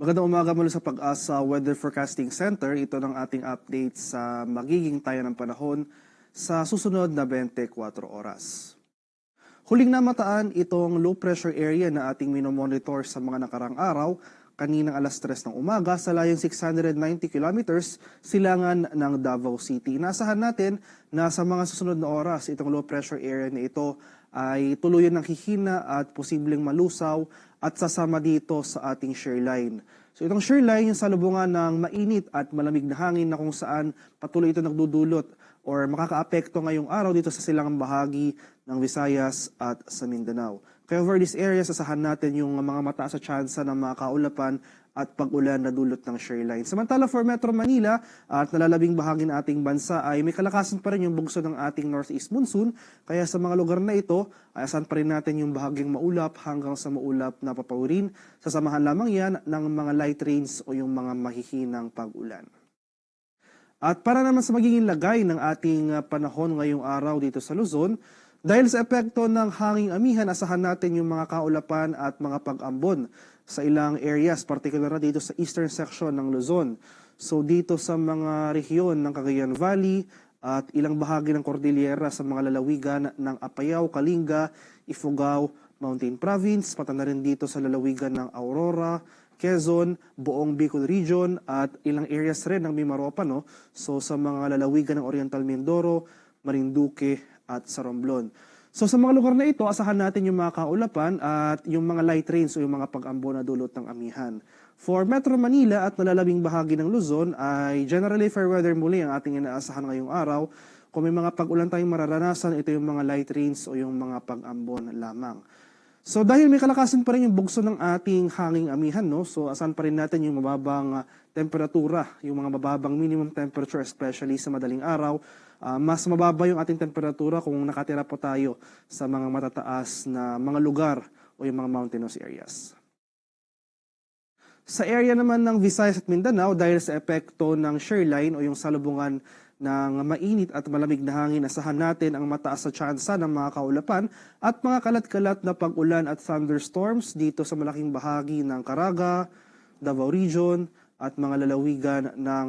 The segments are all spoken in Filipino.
Magandang umaga mula sa Pag-asa Weather Forecasting Center. Ito ng ating update sa magiging tayo ng panahon sa susunod na 24 oras. Huling namataan itong low pressure area na ating minomonitor sa mga nakarang araw kaninang alas 3 ng umaga sa layong 690 kilometers silangan ng Davao City. Inasahan natin na sa mga susunod na oras itong low pressure area na ito ay tuluyan ng hihina at posibleng malusaw at sasama dito sa ating shear line. So itong shear line yung salubungan ng mainit at malamig na hangin na kung saan patuloy ito nagdudulot or makakaapekto ngayong araw dito sa silangang bahagi ng Visayas at sa Mindanao. Kaya over this area, sasahan natin yung mga mataas sa tsansa ng mga kaulapan at pag-ulan na dulot ng shear line. Samantala for Metro Manila at nalalabing bahagi ng ating bansa ay may kalakasan pa rin yung bugso ng ating northeast monsoon. Kaya sa mga lugar na ito, ay asahan pa rin natin yung bahagyang maulap hanggang sa maulap na papawirin. Sasamahan lamang yan ng mga light rains o yung mga mahihinang pag-ulan. At para naman sa magiging lagay ng ating panahon ngayong araw dito sa Luzon, dahil sa epekto ng hanging amihan, asahan natin yung mga kaulapan at mga pag-ambon sa ilang areas, particular na dito sa eastern section ng Luzon. So dito sa mga rehiyon ng Cagayan Valley at ilang bahagi ng Cordillera sa mga lalawigan ng Apayao, Kalinga, Ifugao, Mountain Province, pati na rin dito sa lalawigan ng Aurora, Quezon, buong Bicol Region at ilang areas rin ng Mimaropa, no? So sa mga lalawigan ng Oriental Mindoro, Marinduque at sa Romblon. So sa mga lugar na ito, asahan natin yung mga kaulapan at yung mga light rains o yung mga pag-ambo na dulot ng amihan. For Metro Manila at nalalabing bahagi ng Luzon ay generally fair weather muli ang ating inaasahan ngayong araw. Kung may mga pag-ulan tayong mararanasan, ito yung mga light rains o yung mga pag-ambon lamang. So dahil may kalakasan pa rin yung bugso ng ating hanging amihan, no? So asahan pa rin natin yung mababang temperatura, yung mga mababang minimum temperature especially sa madaling araw. Mas mababa yung ating temperatura kung nakatira po tayo sa mga matataas na mga lugar o yung mga mountainous areas. Sa area naman ng Visayas at Mindanao, dahil sa epekto ng shear line o yung salubungan ng mainit at malamig na hangin, asahan natin ang mataas sa tsansa ng mga kaulapan at mga kalat-kalat na pag-ulan at thunderstorms dito sa malaking bahagi ng Caraga, Davao Region at mga lalawigan ng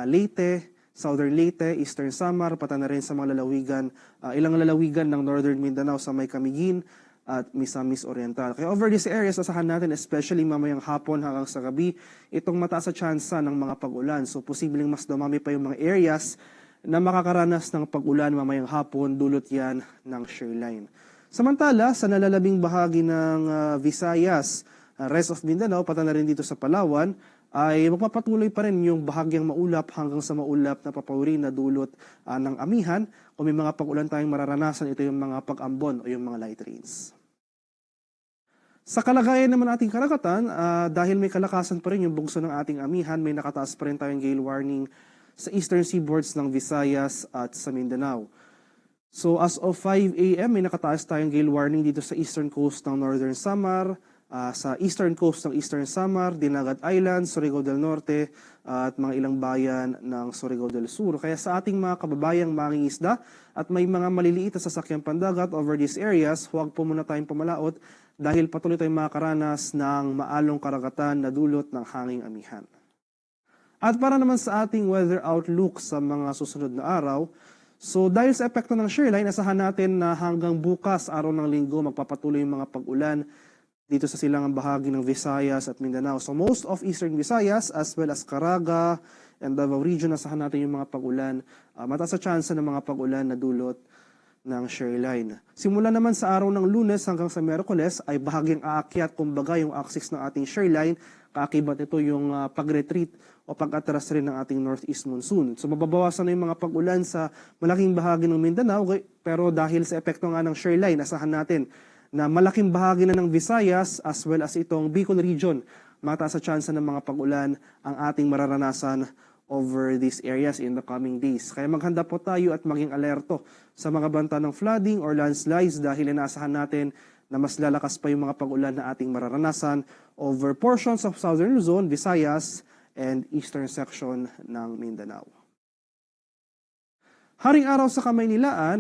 Leyte, Southern Leyte, Eastern Samar, pati na rin sa mga lalawigan, ilang lalawigan ng Northern Mindanao sa may Camiguin at Misamis Oriental. Kaya over these areas, asahan natin especially mamayang hapon hanggang sa gabi, itong mataas sa tsansa ng mga pag-ulan. So posibleng mas dumami pa yung mga areas na makakaranas ng pag-ulan mamayang hapon, dulot yan ng shear line. Samantala, sa nalalabing bahagi ng Visayas, rest of Mindanao, pati na rin dito sa Palawan, ay magpapatuloy pa rin yung bahagyang maulap hanggang sa maulap na papawirin na dulot ng amihan. Kung may mga pag-ulan tayong mararanasan, ito yung mga pag-ambon o yung mga light rains. Sa kalagayan naman ating karagatan, dahil may kalakasan pa rin yung bugso ng ating amihan, may nakataas pa rin tayong gale warning sa eastern seaboards ng Visayas at sa Mindanao. So as of 5 a.m. may nakataas tayong gale warning dito sa eastern coast ng Northern Samar, sa eastern coast ng Eastern Samar, Dinagat Island, Surigao del Norte, at mga ilang bayan ng Surigao del Sur. Kaya sa ating mga kababayang mangingisda at may mga maliliit na sasakyang pandagat over these areas, huwag po muna tayong pumalaot dahil patuloy tayong makakaranas ng maalong karagatan na dulot ng hanging amihan. At para naman sa ating weather outlook sa mga susunod na araw, so dahil sa epekto ng shear line, asahan natin na hanggang bukas, araw ng linggo, magpapatuloy yung mga pag-ulan dito sa silangang bahagi ng Visayas at Mindanao. So most of Eastern Visayas as well as Caraga and Davao Region, asahan natin yung mga pag-ulan. Mataas sa tsansa ng mga pag-ulan na dulot ng shear line. Simula naman sa araw ng Lunes hanggang sa Miyerkules ay bahagyang aakyat, kumbaga yung axis ng ating shear line. Kaakibat ito yung pag-retreat o pag-atras rin ng ating northeast monsoon. So mababawasan na yung mga pag-ulan sa malaking bahagi ng Mindanao, pero dahil sa epekto nga ng shear line, asahan natin na malaking bahagi na ng Visayas as well as itong Bicol Region, mataas sa tsansa ng mga pag-ulan ang ating mararanasan over these areas in the coming days. Kaya maghanda po tayo at maging alerto sa mga banta ng flooding or landslides dahil inaasahan natin na mas lalakas pa yung mga pag-ulan na ating mararanasan over portions of Southern Luzon, Visayas, and eastern section ng Mindanao. Haring araw sa Kamaynilaan,